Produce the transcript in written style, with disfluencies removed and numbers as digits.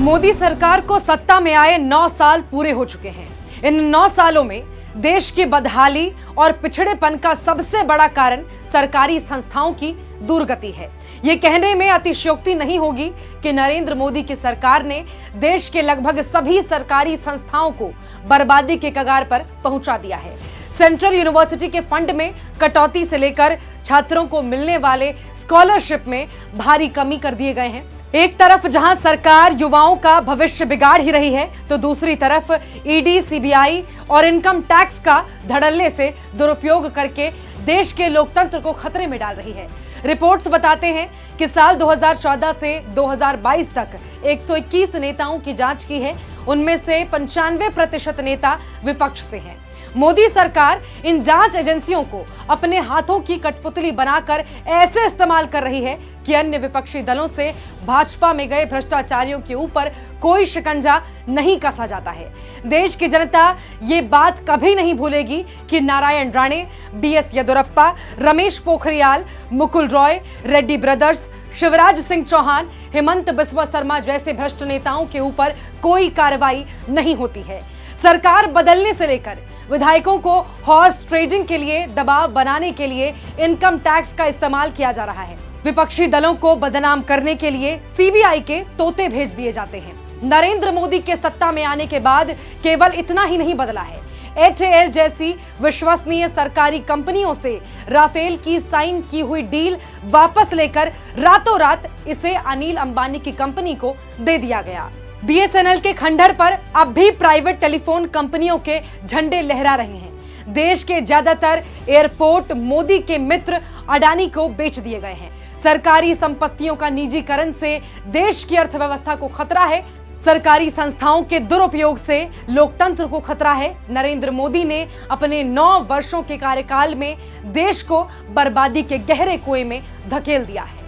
मोदी सरकार को सत्ता में आए 9 साल पूरे हो चुके हैं। इन 9 सालों में देश की बदहाली और पिछड़ेपन का सबसे बड़ा कारण सरकारी संस्थाओं की दुर्गति है। ये कहने में अतिशयोक्ति नहीं होगी कि नरेंद्र मोदी की सरकार ने देश के लगभग सभी सरकारी संस्थाओं को बर्बादी के कगार पर पहुंचा दिया है। सेंट्रल यूनिवर्सिटी के फंड में कटौती से लेकर छात्रों को मिलने वाले स्कॉलरशिप में भारी कमी कर दिए गए हैं। एक तरफ जहां सरकार युवाओं का भविष्य बिगाड़ ही रही है, तो दूसरी तरफ ईडी, सीबीआई और इनकम टैक्स का धड़ल्ले से दुरुपयोग करके देश के लोकतंत्र को खतरे में डाल रही है। रिपोर्ट्स बताते हैं कि साल 2014 से 2022 तक 121 नेताओं की जांच की है। उनमें से 95% नेता विपक्ष से हैं। मोदी सरकार इन जांच एजेंसियों को अपने हाथों की कठपुतली बनाकर ऐसे इस्तेमाल कर रही है कि अन्य विपक्षी दलों से भाजपा में गए भ्रष्टाचारियों के ऊपर कोई शिकंजा नहीं कसा जाता है। देश की जनता ये बात कभी नहीं भूलेगी कि नारायण राणे, बीएस येदियुरप्पा, रमेश पोखरियाल, मुकुल रॉय, रेड्डी ब्रदर्स, शिवराज सिंह चौहान, हेमंत बिस्वा शर्मा जैसे भ्रष्ट नेताओं के ऊपर कोई कार्रवाई नहीं होती है। सरकार बदलने से लेकर विधायकों को हॉर्स ट्रेडिंग के लिए दबाव बनाने के लिए इनकम टैक्स का इस्तेमाल किया जा रहा है। विपक्षी दलों को बदनाम करने के लिए सीबीआई के तोते भेज दिए जाते हैं। नरेंद्र मोदी के सत्ता में आने के बाद केवल इतना ही नहीं बदला है, HAL जैसी विश्वसनीय सरकारी कंपनियों से राफेल की साइन की हुई डील वापस लेकर रातों रात इसे अनिल अंबानी की कंपनी को दे दिया गया। BSNL के खंडहर पर अब भी प्राइवेट टेलीफोन कंपनियों के झंडे लहरा रहे हैं। देश के ज्यादातर एयरपोर्ट मोदी के मित्र अडानी को बेच दिए गए हैं। सरकारी संपत्तियों का निजीकरण से देश की अर्थव्यवस्था को खतरा है। सरकारी संस्थाओं के दुरुपयोग से लोकतंत्र को खतरा है। नरेंद्र मोदी ने अपने 9 वर्षों के कार्यकाल में देश को बर्बादी के गहरे कुएं में धकेल दिया है।